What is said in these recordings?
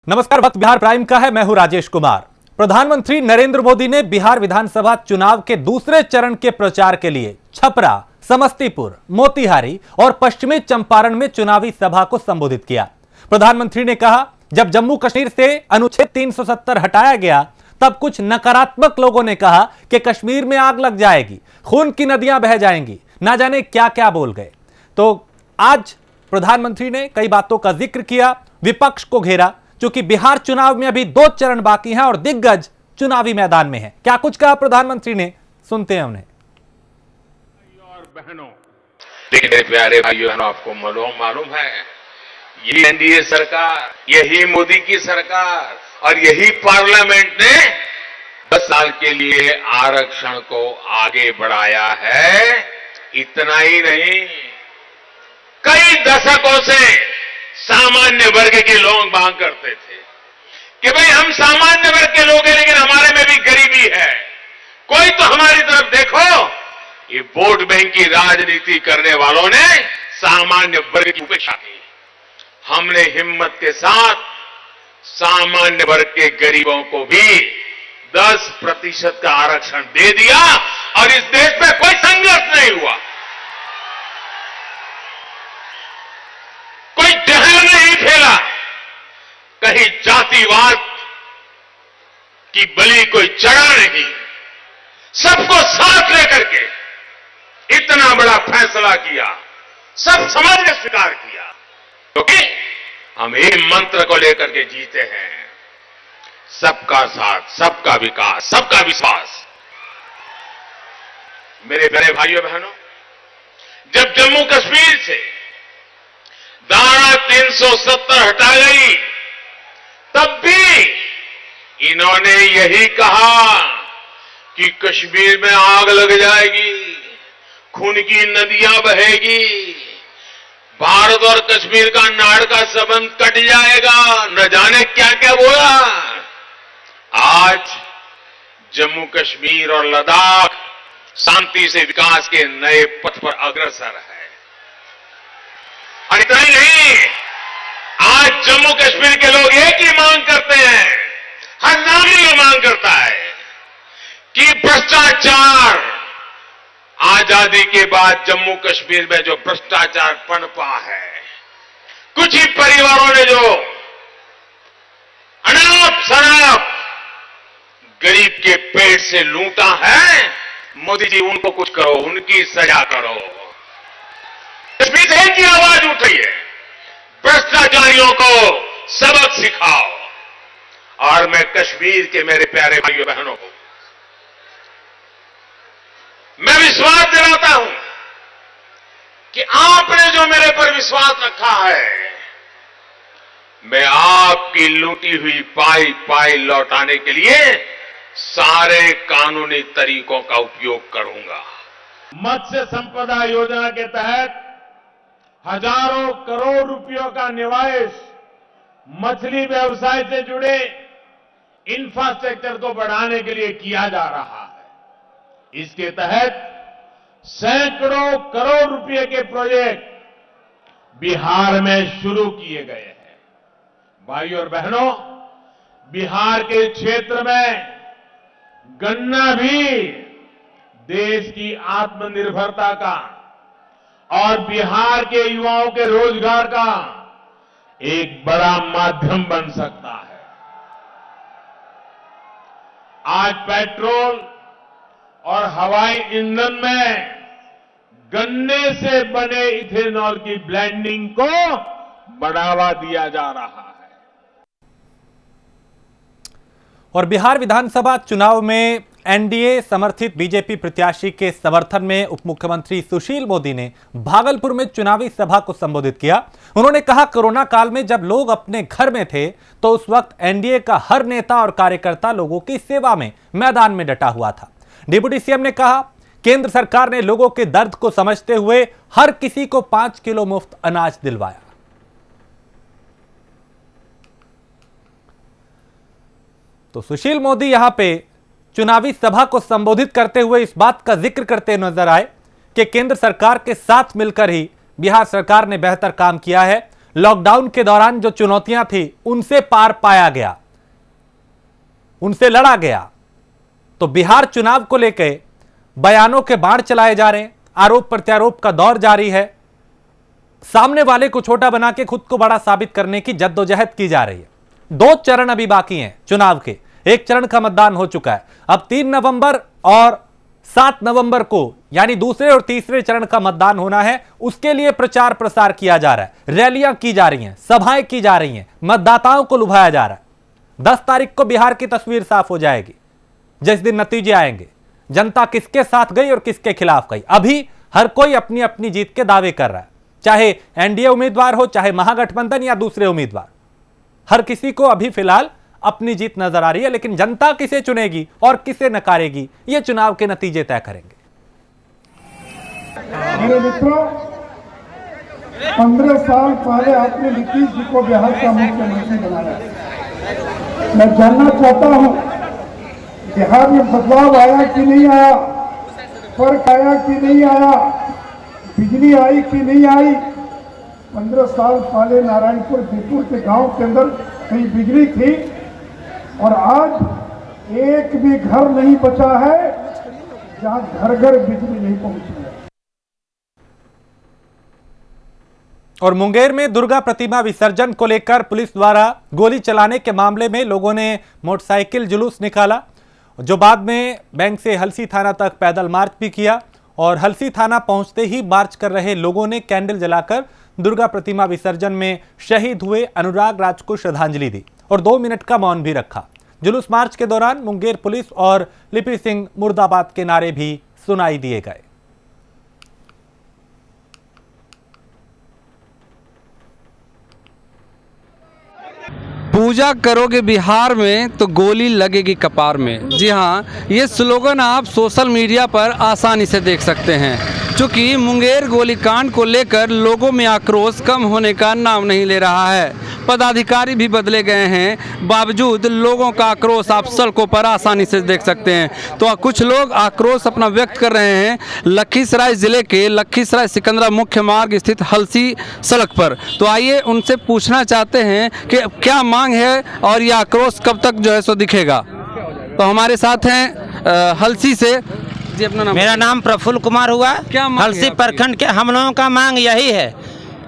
नमस्कार, वक्त बिहार प्राइम का है। मैं हूं राजेश कुमार। प्रधानमंत्री नरेंद्र मोदी ने बिहार विधानसभा चुनाव के दूसरे चरण के प्रचार के लिए छपरा, समस्तीपुर, मोतिहारी और पश्चिमी चंपारण में चुनावी सभा को संबोधित किया। प्रधानमंत्री ने कहा, जब जम्मू कश्मीर से अनुच्छेद 370 हटाया गया तब कुछ नकारात्मक लोगों ने कहा कि कश्मीर में आग लग जाएगी, खून की नदियां बह जाएंगी, ना जाने क्या क्या बोल गए। तो आज प्रधानमंत्री ने कई बातों का जिक्र किया, विपक्ष को घेरा, क्योंकि बिहार चुनाव में अभी 2 चरण बाकी हैं और दिग्गज चुनावी मैदान में हैं। क्या कुछ कहा प्रधानमंत्री ने, सुनते हैं उन्हें। और बहनों, मेरे प्यारे भाइयों बहनों, आपको मालूम है, ये एनडीए सरकार, यही मोदी की सरकार और यही पार्लियामेंट ने 10 साल के लिए आरक्षण को आगे बढ़ाया है। इतना ही नहीं, कई दशकों से सामान्य वर्ग के लोग मांग करते थे कि भाई हम सामान्य वर्ग के लोग हैं, लेकिन हमारे में भी गरीबी है, कोई तो हमारी तरफ देखो। ये वोट बैंक की राजनीति करने वालों ने सामान्य वर्ग की उपेक्षा की। हमने हिम्मत के साथ सामान्य वर्ग के गरीबों को भी 10% का आरक्षण दे दिया और इस देश में कोई संघर्ष नहीं हुआ, कोई जहर नहीं फैला, कहीं जातिवाद की बलि कोई चढ़ा नहीं। सबको साथ लेकर के इतना बड़ा फैसला किया, सब समझ के स्वीकार किया, क्योंकि हम एक मंत्र को लेकर के जीते हैं, सबका साथ, सबका विकास, सबका विश्वास। मेरे प्यारे भाइयों बहनों, जब जम्मू कश्मीर से धारा 370 हटा गई तब भी इन्होंने यही कहा कि कश्मीर में आग लग जाएगी, खून की नदियां बहेगी, भारत और कश्मीर का नाड़ का संबंध कट जाएगा, न जाने क्या क्या बोला। आज जम्मू कश्मीर और लद्दाख शांति से विकास के नए पथ पर अग्रसर है। और इतना ही नहीं, आज जम्मू कश्मीर के लोग एक ही मांग करते हैं, हर नागरिक मांग करता है कि भ्रष्टाचार, आजादी के बाद जम्मू कश्मीर में जो भ्रष्टाचार पनपा है, कुछ ही परिवारों ने जो अनाप शराब गरीब के पेट से लूटा है, मोदी जी उनको कुछ करो, उनकी सजा करो। कश्मीर से एक ही आवाज उठी है, भ्रष्टाचारियों को सबक सिखाओ। और मैं कश्मीर के मेरे प्यारे भाइयों बहनों को मैं विश्वास दिलाता हूं कि आपने जो मेरे पर विश्वास रखा है, मैं आपकी लूटी हुई पाई लौटाने के लिए सारे कानूनी तरीकों का उपयोग करूंगा। मत्स्य संपदा योजना के तहत हजारों करोड़ रुपयों का निवेश मछली व्यवसाय से जुड़े इंफ्रास्ट्रक्चर को बढ़ाने के लिए किया जा रहा है। इसके तहत सैकड़ों करोड़ रुपए के प्रोजेक्ट बिहार में शुरू किए गए हैं। भाइयों और बहनों, बिहार के क्षेत्र में गन्ना भी देश की आत्मनिर्भरता का और बिहार के युवाओं के रोजगार का एक बड़ा माध्यम बन सकता है। आज पेट्रोल और हवाई ईंधन में गन्ने से बने इथेनॉल की ब्लेंडिंग को बढ़ावा दिया जा रहा है। और बिहार विधानसभा चुनाव में एनडीए समर्थित बीजेपी प्रत्याशी के समर्थन में उप मुख्यमंत्री सुशील मोदी ने भागलपुर में चुनावी सभा को संबोधित किया। उन्होंने कहा, कोरोना काल में जब लोग अपने घर में थे तो उस वक्त एनडीए का हर नेता और कार्यकर्ता लोगों की सेवा में मैदान में डटा हुआ था। डिप्टी सीएम ने कहा, केंद्र सरकार ने लोगों के दर्द को समझते हुए हर किसी को 5 किलो मुफ्त अनाज दिलवाया। तो सुशील मोदी यहां पे चुनावी सभा को संबोधित करते हुए इस बात का जिक्र करते नजर आए कि केंद्र सरकार के साथ मिलकर ही बिहार सरकार ने बेहतर काम किया है। लॉकडाउन के दौरान जो चुनौतियां थी उनसे पार पाया गया, उनसे लड़ा गया। तो बिहार चुनाव को लेकर बयानों के बाढ़ चलाए जा रहे हैं, आरोप प्रत्यारोप का दौर जारी है, सामने वाले को छोटा बना के खुद को बड़ा साबित करने की जद्दोजहद की जा रही है। 2 चरण अभी बाकी हैं चुनाव के। एक चरण का मतदान हो चुका है, अब 3 नवंबर और 7 नवंबर को यानी दूसरे और तीसरे चरण का मतदान होना है। उसके लिए प्रचार प्रसार किया जा रहा है, रैलियां की जा रही हैं, सभाएं की जा रही हैं, मतदाताओं को लुभाया जा रहा है। 10 तारीख को बिहार की तस्वीर साफ हो जाएगी, जिस दिन नतीजे आएंगे, जनता किसके साथ गई और किसके खिलाफ गई। अभी हर कोई अपनी अपनी जीत के दावे कर रहा है, चाहे एनडीए उम्मीदवार हो, चाहे महागठबंधन या दूसरे उम्मीदवार, हर किसी को अभी फिलहाल अपनी जीत नजर आ रही है। लेकिन जनता किसे चुनेगी और किसे नकारेगी, ये चुनाव के नतीजे तय करेंगे। मेरे मित्रों, 15 साल पहले आपने नीतीश जी को बिहार का मुख्यमंत्री बनाया। मैं जानना चाहता हूं, बिहार में बदलाव आया कि नहीं आया, फर्क आया कि नहीं आया, बिजली आई कि नहीं आई। 15 साल पहले नारायणपुर बीरपुर के गांव के अंदर कहीं बिजली थी और आज एक भी घर नहीं बचा है जहां घर घर बिजली नहीं पहुंची है। और मुंगेर में दुर्गा प्रतिमा विसर्जन को लेकर पुलिस द्वारा गोली चलाने के मामले में लोगों ने मोटरसाइकिल जुलूस निकाला, जो बाद में बैंक से हलसी थाना तक पैदल मार्च भी किया। और हलसी थाना पहुंचते ही मार्च कर रहे लोगों ने कैंडल जलाकर दुर्गा प्रतिमा विसर्जन में शहीद हुए अनुराग राज को श्रद्धांजलि दी और 2 मिनट का मौन भी रखा। जुलूस मार्च के दौरान मुंगेर पुलिस और लिपि सिंह मुर्दाबाद के नारे भी सुनाई दिए गए। पूजा करोगे बिहार में तो गोली लगेगी कपार में। जी हाँ, ये स्लोगन आप सोशल मीडिया पर आसानी से देख सकते हैं। चूँकि मुंगेर गोलीकांड को लेकर लोगों में आक्रोश कम होने का नाम नहीं ले रहा है। पदाधिकारी भी बदले गए हैं, बावजूद लोगों का आक्रोश आप सड़कों पर आसानी से देख सकते हैं। तो कुछ लोग आक्रोश अपना व्यक्त कर रहे हैं लखीसराय जिले के लखीसराय सिकंदरा मुख्य मार्ग स्थित हलसी सड़क पर। तो आइए उनसे पूछना चाहते हैं कि क्या मांग है और यह आक्रोश कब तक जो है सो दिखेगा। तो हमारे साथ हैं हलसी से। जी, अपना नाम। मेरा नाम प्रफुल्ल कुमार हुआ। क्या मांग हलसी है प्रखंड के हम लोगों का मांग यही है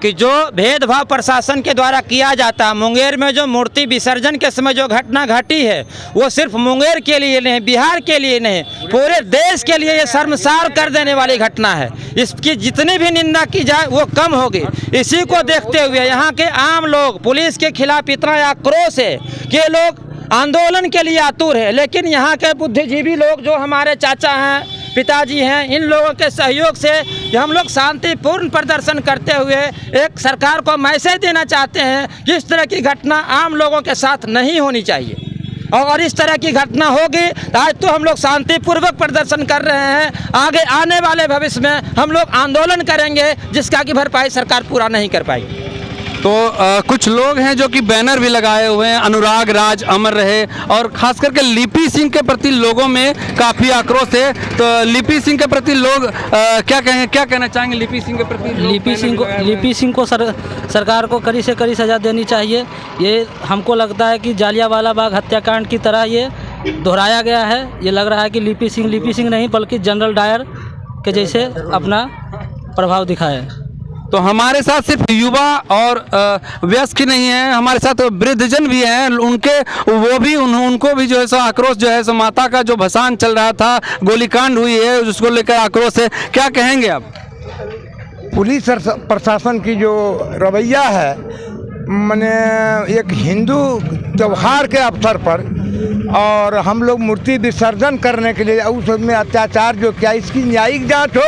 कि जो भेदभाव प्रशासन के द्वारा किया जाता है, मुंगेर में जो मूर्ति विसर्जन के समय जो घटना घटी है वो सिर्फ मुंगेर के लिए नहीं, बिहार के लिए नहीं, पूरे देश के लिए ये शर्मसार कर देने वाली घटना है। इसकी जितनी भी निंदा की जाए वो कम होगी। इसी को देखते हुए यहाँ के आम लोग पुलिस के खिलाफ इतना आक्रोश है कि लोग आंदोलन के लिए आतुर है। लेकिन यहाँ के बुद्धिजीवी लोग जो हमारे चाचा हैं, पिताजी हैं, इन लोगों के सहयोग से हम लोग शांतिपूर्ण प्रदर्शन करते हुए एक सरकार को मैसेज देना चाहते हैं कि इस तरह की घटना आम लोगों के साथ नहीं होनी चाहिए। और इस तरह की घटना होगी तो आज तो हम लोग शांतिपूर्वक प्रदर्शन कर रहे हैं, आगे आने वाले भविष्य में हम लोग आंदोलन करेंगे जिसका कि भरपाई सरकार पूरा नहीं कर पाएगी। तो कुछ लोग हैं जो कि बैनर भी लगाए हुए हैं अनुराग राज अमर रहे, और खास करके लिपि सिंह के प्रति लोगों में काफ़ी आक्रोश है। तो लिपि सिंह के प्रति लोग क्या कहना चाहेंगे लिपि सिंह के प्रति? लिपि सिंह को सरकार को कड़ी से कड़ी सज़ा देनी चाहिए। ये हमको लगता है कि जालियांवाला बाग हत्याकांड की तरह ये दोहराया गया है। ये लग रहा है कि लिपि सिंह नहीं बल्कि जनरल डायर के जैसे अपना प्रभाव दिखाए। तो हमारे साथ सिर्फ युवा और वयस्क ही नहीं है, हमारे साथ वृद्धजन भी हैं। उनको भी जो है सो आक्रोश जो है सो माता का जो भसान चल रहा था, गोलीकांड हुई है, उसको लेकर आक्रोश है। क्या कहेंगे आप? पुलिस प्रशासन की जो रवैया है, माने एक हिंदू त्यौहार के अवसर पर और हम लोग मूर्ति विसर्जन करने के लिए उसमें अत्याचार जो किया, इसकी न्यायिक जांच हो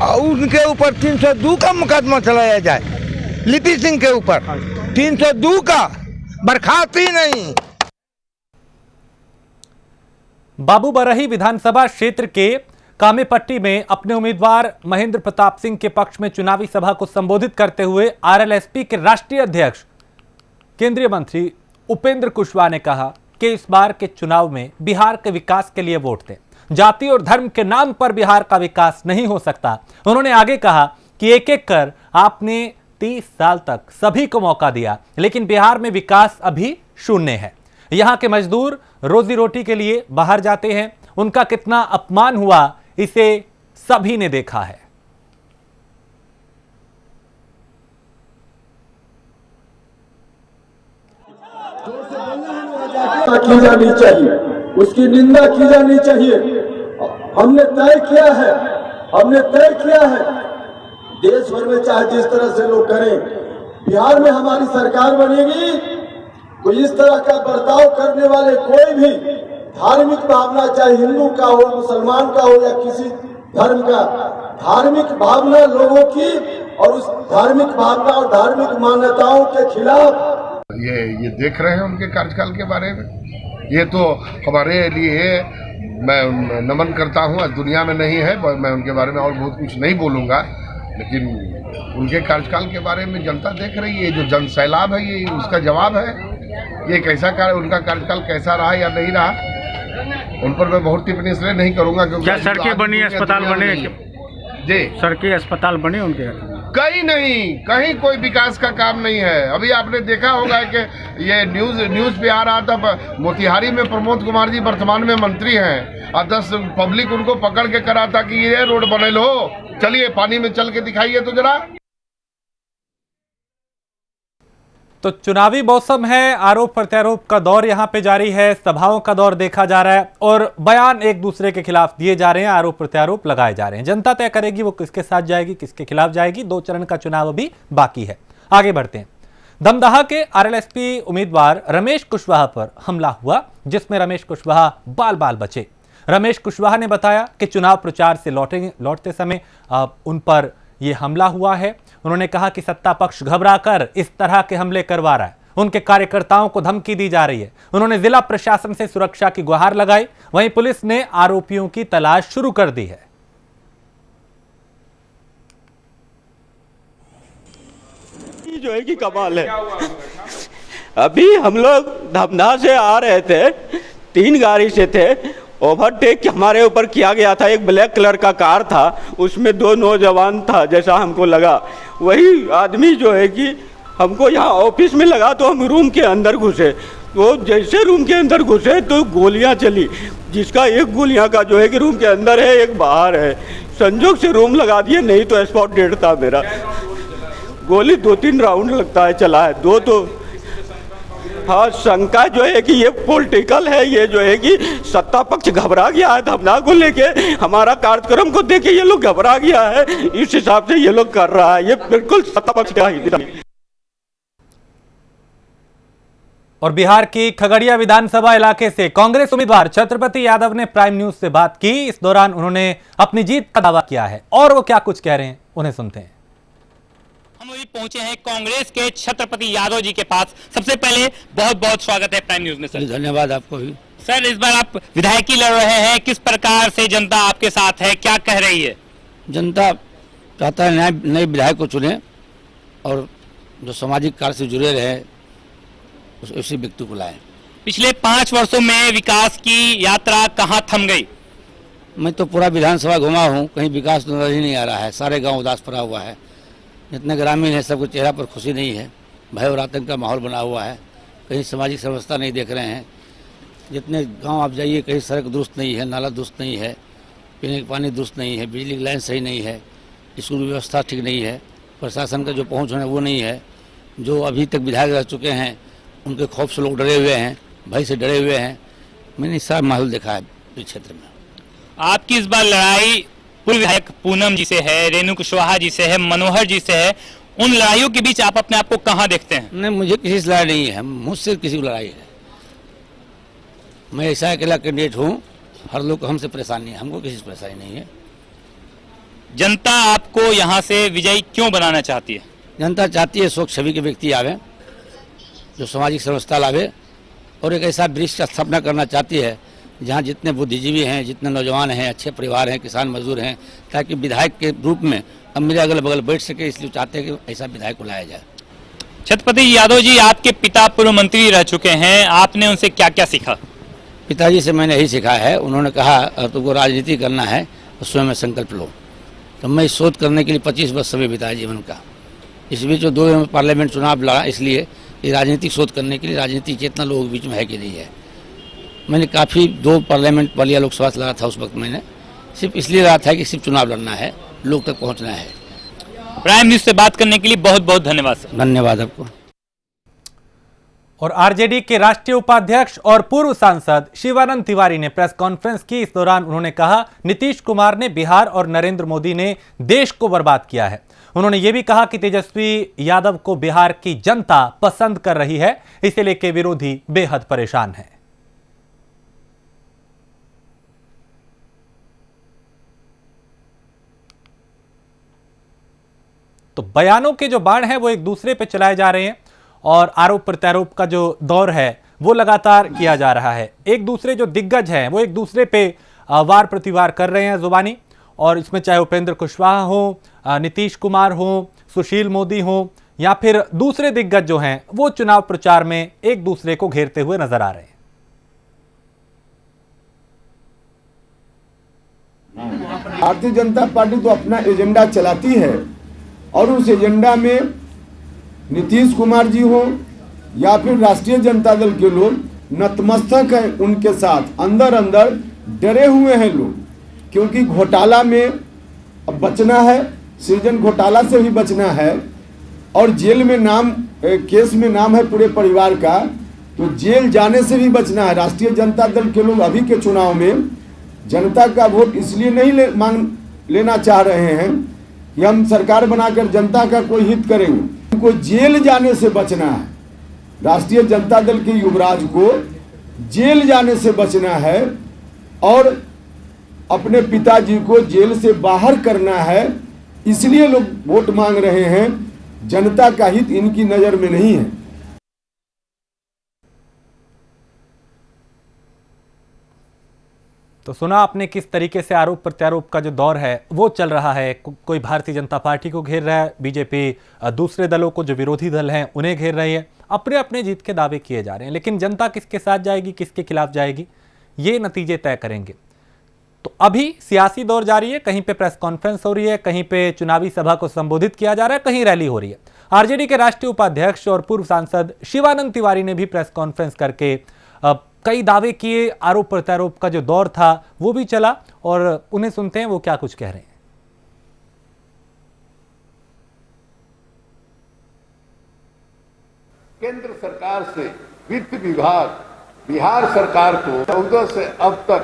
और उनके ऊपर 302 का मुकदमा चलाया जाए। लिपि सिंह के ऊपर 302 का, बर्खास्ती नहीं। बाबूबरही विधानसभा क्षेत्र के कामेपट्टी में अपने उम्मीदवार महेंद्र प्रताप सिंह के पक्ष में चुनावी सभा को संबोधित करते हुए आरएलएसपी के राष्ट्रीय अध्यक्ष केंद्रीय मंत्री उपेंद्र कुशवाहा ने कहा कि इस बार के चुनाव में बिहार के विकास के लिए वोट दें। जाति और धर्म के नाम पर बिहार का विकास नहीं हो सकता। उन्होंने आगे कहा कि एक एक कर आपने 30 साल तक सभी को मौका दिया, लेकिन बिहार में विकास अभी शून्य है। यहां के मजदूर रोजी रोटी के लिए बाहर जाते हैं, उनका कितना अपमान हुआ इसे सभी ने देखा है। की जानी चाहिए, उसकी निंदा की जानी चाहिए। हमने तय किया है देश भर में चाहे जिस तरह से लोग करें, बिहार में हमारी सरकार बनेगी तो इस तरह का बर्ताव करने वाले कोई भी धार्मिक भावना, चाहे हिंदू का हो, मुसलमान का हो या किसी धर्म का, धार्मिक भावना लोगों की और उस धार्मिक भावना और धार्मिक मान्यताओं के खिलाफ ये देख रहे हैं उनके कार्यकाल के बारे में। ये तो हमारे लिए मैं नमन करता हूँ, आज दुनिया में नहीं है, मैं उनके बारे में और बहुत कुछ नहीं बोलूँगा, लेकिन उनके कार्यकाल के बारे में जनता देख रही है। जो जन सैलाब है ये उसका जवाब है। ये कैसा उनका कार्यकाल कैसा रहा या नहीं रहा, उन पर मैं बहुत टिप्पणी इसलिए नहीं करूँगा क्योंकि क्या सड़कें बनी, अस्पताल बने जी, सड़कें अस्पताल बने उनके? कहीं कोई विकास का काम नहीं है। अभी आपने देखा होगा कि ये न्यूज पे आ रहा था, मोतिहारी में प्रमोद कुमार जी वर्तमान में मंत्री हैं और 10 पब्लिक उनको पकड़ के करा था कि ये रोड बने लो, चलिए पानी में चल के दिखाइए तो जरा। तो चुनावी मौसम है, आरोप प्रत्यारोप का दौर यहां पे जारी है, सभाओं का दौर देखा जा रहा है और बयान एक दूसरे के खिलाफ दिए जा रहे हैं, आरोप प्रत्यारोप लगाए जा रहे हैं। जनता तय करेगी वो किसके साथ जाएगी, किसके खिलाफ जाएगी। 2 चरण का चुनाव अभी बाकी है। आगे बढ़ते हैं। दमदाहा के आरएलएसपी उम्मीदवार रमेश कुशवाहा पर हमला हुआ, जिसमें रमेश कुशवाहा बाल बाल बचे। रमेश कुशवाहा ने बताया कि चुनाव प्रचार से लौटते समय उन पर यह हमला हुआ है। उन्होंने कहा कि सत्ता पक्ष घबराकर इस तरह के हमले करवा रहा है, उनके कार्यकर्ताओं को धमकी दी जा रही है। उन्होंने जिला प्रशासन से सुरक्षा की गुहार लगाई। वहीं पुलिस ने आरोपियों की तलाश शुरू कर दी है। जो है कि कमाल है। अभी हम लोग धमदाहा से आ रहे थे, 3 गाड़ी से थे, ओवरटेक हमारे ऊपर किया गया था। एक ब्लैक कलर का कार था, उसमें 2 नौजवान था जैसा हमको लगा। वही आदमी जो है कि हमको यहाँ ऑफिस में लगा तो हम रूम के अंदर घुसे, तो जैसे रूम के अंदर घुसे तो गोलियाँ चली, जिसका एक गोलियाँ का जो है कि रूम के अंदर है, एक बाहर है। संजोग से रूम लगा दिए, नहीं तो स्पॉट डेड था मेरा। गोली 2-3 राउंड लगता है चला है, 2 तो हाँ। शंका जो है कि ये पॉलिटिकल है, ये जो है कि सत्ता पक्ष घबरा गया है धमदाहा को लेके, हमारा कार्यक्रम को देके ये लोग घबरा गया है, इस हिसाब से ये लोग कर रहा है। ये बिल्कुल सत्ता पक्ष का ही। और बिहार की खगड़िया विधानसभा इलाके से कांग्रेस उम्मीदवार छत्रपति यादव ने प्राइम न्यूज से बात की। इस दौरान उन्होंने अपनी जीत का दावा किया है और वो क्या कुछ कह रहे हैं उन्हें सुनते हैं। हम अभी पहुंचे हैं कांग्रेस के छत्रपति यादव जी के पास। सबसे पहले बहुत बहुत स्वागत है प्राइम न्यूज में सर। धन्यवाद आपको भी। सर, इस बार आप विधायकी लड़ रहे हैं, किस प्रकार से जनता आपके साथ है, क्या कह रही है? जनता चाहता है नए विधायक को चुने और जो सामाजिक कार्य से जुड़े रहे उसी व्यक्ति को लाए। पिछले 5 वर्षों में विकास की यात्रा कहाँ थम गई? मैं तो पूरा विधानसभा घुमा हूँ, कहीं विकास नजर ही नहीं आ रहा है। सारे गांव उदास पड़ा हुआ है, जितने ग्रामीण हैं सबके चेहरा पर खुशी नहीं है, भय और आतंक का माहौल बना हुआ है। कहीं सामाजिक व्यवस्था नहीं देख रहे हैं। जितने गांव आप जाइए कहीं सड़क दुरुस्त नहीं है, नाला दुरुस्त नहीं है, पीने का पानी दुरुस्त नहीं है, बिजली की लाइन सही नहीं है, स्कूल व्यवस्था ठीक नहीं है, प्रशासन का जो पहुँच है वो नहीं है। जो अभी तक विधायक रह चुके हैं उनके खौफ से लोग डरे हुए हैं, भय से डरे हुए हैं। मैंने सारा माहौल देखा है इस क्षेत्र में। आपकी इस बार लड़ाई पूर्व विधायक पूनम जी से है, रेणु कुशवाहा जी से है, मनोहर जी से है। उन लड़ाइयों के बीच आप अपने आप को कहां देखते हैं? नहीं, मुझे किसी से लड़ाई नहीं है, मुझसे किसी को लड़ाई है। मैं ऐसा अकेला कैंडिडेट हूँ, हर लोग को हमसे परेशानी है, हमको किसी से परेशानी नहीं है। जनता आपको यहाँ से विजयी क्यों बनाना चाहती है? जनता चाहती है स्वच्छ छवि के व्यक्ति आवे, जो सामाजिक व्यवस्था लावे और एक ऐसा वृक्ष का स्थापना करना चाहती है जहाँ जितने बुद्धिजीवी हैं, जितने नौजवान हैं, अच्छे परिवार हैं, किसान मजदूर हैं, ताकि विधायक के रूप में अब मेरे अगल बगल बैठ सके, इसलिए चाहते हैं कि ऐसा विधायक को लाया जाए। छत्रपति यादव जी, आपके पिता पूर्व मंत्री रह चुके हैं, आपने उनसे क्या क्या सीखा? पिताजी से मैंने यही सीखा है। उन्होंने कहा तुमको राजनीति करना है तो स्वयं में संकल्प लो। तो मैं शोध करने के लिए 25 वर्ष समय बिताया जीवन का, इस बीच जो 2 पार्लियामेंट चुनाव लड़ा, इसलिए ये राजनीतिक शोध करने के लिए राजनीति चेतना लोगों के बीच में है कि नहीं है। मैंने काफ़ी 2 पार्लियामेंट बलिया लोकसभा से लड़ा था, उस वक्त मैंने सिर्फ इसलिए लड़ा था कि सिर्फ चुनाव लड़ना है, लोग तक पहुंचना है। प्राइम न्यूज से बात करने के लिए बहुत बहुत धन्यवाद सर। धन्यवाद आपको। और आरजेडी के राष्ट्रीय उपाध्यक्ष और पूर्व सांसद शिवानंद तिवारी ने प्रेस कॉन्फ्रेंस की। इस दौरान उन्होंने कहा, नीतीश कुमार ने बिहार और नरेंद्र मोदी ने देश को बर्बाद किया है। उन्होंने ये भी कहा कि तेजस्वी यादव को बिहार की जनता पसंद कर रही है, इसे लेकर विरोधी बेहद परेशान है। तो बयानों के जो बाण हैं वो एक दूसरे पे चलाए जा रहे हैं और आरोप प्रत्यारोप का जो दौर है वो लगातार किया जा रहा है। एक दूसरे जो दिग्गज हैं वो एक दूसरे पे वार प्रतिवार कर रहे हैं जुबानी, और इसमें चाहे उपेंद्र कुशवाहा हो, नीतीश कुमार हो, सुशील मोदी हो या फिर दूसरे दिग्गज जो हैं वो चुनाव प्रचार में एक दूसरे को घेरते हुए नजर आ रहे हैं। भारतीय जनता पार्टी तो अपना एजेंडा चलाती है और उस एजेंडा में नीतीश कुमार जी हो या फिर राष्ट्रीय जनता दल के लोग नतमस्तक हैं उनके साथ, अंदर अंदर डरे हुए हैं लोग, क्योंकि घोटाला में अब बचना है, सृजन घोटाला से भी बचना है और जेल में नाम, केस में नाम है पूरे परिवार का, तो जेल जाने से भी बचना है। राष्ट्रीय जनता दल के लोग अभी के चुनाव में जनता का वोट इसलिए नहीं मांग लेना चाह रहे हैं कि हम सरकार बनाकर जनता का कोई हित करेंगे, उनको जेल जाने से बचना है। राष्ट्रीय जनता दल के युवराज को जेल जाने से बचना है और अपने पिताजी को जेल से बाहर करना है, इसलिए लोग वोट मांग रहे हैं। जनता का हित इनकी नजर में नहीं है। तो सुना आपने किस तरीके से आरोप प्रत्यारोप का जो दौर है वो चल रहा है। कोई भारतीय जनता पार्टी को घेर रहा है, बीजेपी दूसरे दलों को, जो विरोधी दल हैं उन्हें घेर रही है। अपने अपने जीत के दावे किए जा रहे हैं, लेकिन जनता किसके साथ जाएगी, किसके खिलाफ जाएगी, ये नतीजे तय करेंगे। तो अभी सियासी दौर जारी है, कहीं पे प्रेस कॉन्फ्रेंस हो रही है, कहीं पे चुनावी सभा को संबोधित किया जा रहा है, कहीं रैली हो रही है। आरजेडी के राष्ट्रीय उपाध्यक्ष और पूर्व सांसद शिवानंद तिवारी ने भी प्रेस कॉन्फ्रेंस करके कई दावे किए। आरोप प्रत्यारोप का जो दौर था वो भी चला और उन्हें सुनते हैं वो क्या कुछ कह रहे हैं। केंद्र सरकार से वित्त विभाग बिहार सरकार को 14 से अब तक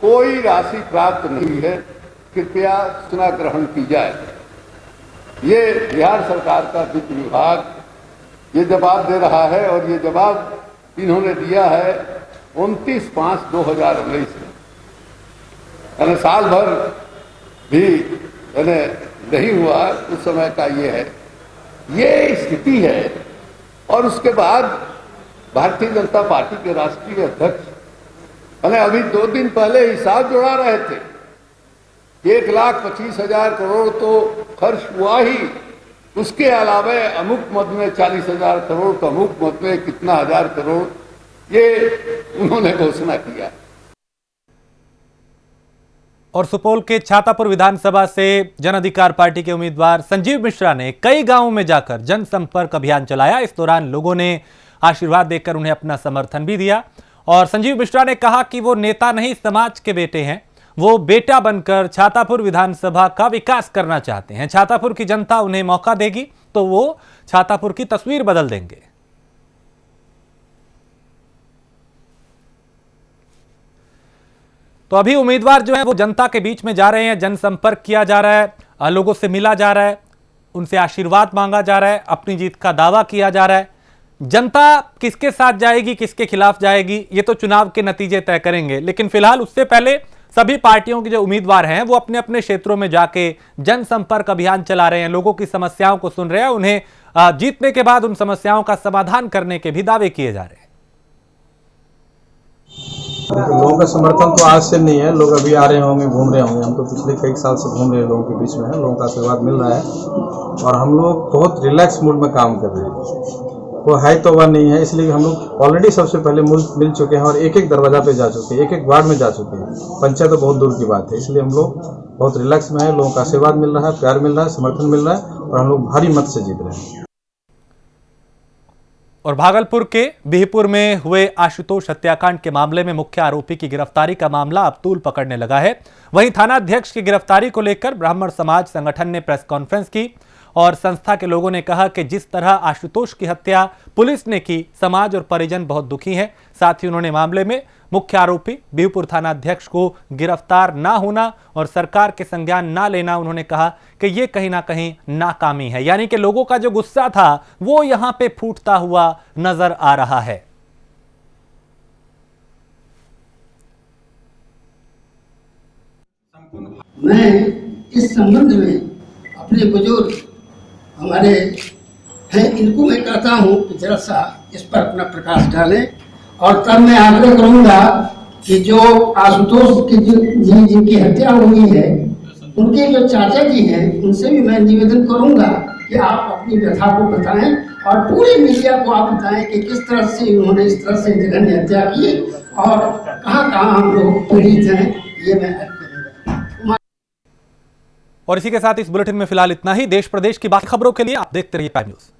कोई राशि प्राप्त नहीं है, कृपया सूचना ग्रहण की जाए। ये बिहार सरकार का वित्त विभाग ये जवाब दे रहा है और ये जवाब इन्होंने दिया है 29/5/2019 में, यानी साल भर भी नहीं हुआ उस समय का ये है, ये स्थिति है। और उसके बाद भारतीय जनता पार्टी के राष्ट्रीय अध्यक्ष अभी 2 दिन पहले हिसाब जुड़ा रहे थे, 1,25,000 करोड़ तो खर्च हुआ ही, उसके अलावा अमुक मद में 40,000 करोड़, तो अमुक मद में कितना हजार करोड़, ये उन्होंने घोषणा किया। और सुपौल के छातापुर विधानसभा से जन अधिकार पार्टी के उम्मीदवार संजीव मिश्रा ने कई गांवों में जाकर जनसंपर्क अभियान चलाया। इस दौरान लोगों ने आशीर्वाद देकर उन्हें अपना समर्थन भी दिया और संजीव मिश्रा ने कहा कि वो नेता नहीं, समाज के बेटे हैं। वो बेटा बनकर छातापुर विधानसभा का विकास करना चाहते हैं। छातापुर की जनता उन्हें मौका देगी तो वो छातापुर की तस्वीर बदल देंगे। तो अभी उम्मीदवार जो है वो जनता के बीच में जा रहे हैं, जनसंपर्क किया जा रहा है, लोगों से मिला जा रहा है, उनसे आशीर्वाद मांगा जा रहा है, अपनी जीत का दावा किया जा रहा है। जनता किसके साथ जाएगी, किसके खिलाफ जाएगी, ये तो चुनाव के नतीजे तय करेंगे। लेकिन फिलहाल उससे पहले सभी पार्टियों के जो उम्मीदवार हैं वो अपने अपने क्षेत्रों में जाके जनसंपर्क अभियान चला रहे हैं, लोगों की समस्याओं को सुन रहे हैं, उन्हें जीतने के बाद उन समस्याओं का समाधान करने के भी दावे किए जा रहे हैं। लोगों का समर्थन तो आज से नहीं है, लोग अभी आ रहे होंगे, घूम रहे होंगे। हम तो पिछले कई साल से घूम रहे हैं, लोगों के बीच में है, लोगों का आशीर्वाद मिल रहा है और हम लोग बहुत रिलैक्स मूड में काम कर रहे हैं। वो हाई तौबा नहीं है, इसलिए हम लोग ऑलरेडी सबसे पहले मिल चुके हैं और एक एक दरवाजा पे जा चुके हैं, एक एक वार्ड में जा चुके हैं। पंचायत तो बहुत दूर की बात है, इसलिए हम लोग बहुत रिलैक्स में है। लोगों का आशीर्वाद मिल रहा है, प्यार मिल रहा है, समर्थन मिल रहा है और हम लोग भारी मत से जीत रहे हैं। और भागलपुर के बिहपुर में हुए आशुतोष हत्याकांड के मामले में मुख्य आरोपी की गिरफ्तारी का मामला अब तूल पकड़ने लगा है। वहीं थानाध्यक्ष की गिरफ्तारी को लेकर ब्राह्मण समाज संगठन ने प्रेस कॉन्फ्रेंस की और संस्था के लोगों ने कहा कि जिस तरह आशुतोष की हत्या पुलिस ने की, समाज और परिजन बहुत दुखी हैं। साथ ही उन्होंने मामले में मुख्य आरोपी बिहपुर थानाध्यक्ष को गिरफ्तार ना होना और सरकार के संज्ञान ना लेना, उन्होंने कहा कि ये कहीं ना कहीं नाकामी है। यानी कि लोगों का जो गुस्सा था वो यहां पे फूटता हुआ नजर आ रहा है। मैं इस संबंध में अपने बुजुर्ग हमारे हैं, इनको मैं कहता हूं कि जरा सा इस पर अपना प्रकाश डालें। और तब मैं आग्रह करूंगा कि जो आशुतोष की जिनकी हत्या हुई है, उनके जो चाचा जी हैं, उनसे भी मैं निवेदन करूंगा कि आप अपनी व्यथा को बताएं और पूरी मीडिया को आप बताएं कि किस तरह से उन्होंने इस तरह से जघन्य हत्या की और कहां कहां हम लोग पीड़ित हैं, ये मैं करूंगा। और इसी के साथ इस बुलेटिन में फिलहाल इतना ही। देश प्रदेश की बाकी खबरों के लिए आप देखते रहिए प्राइम न्यूज।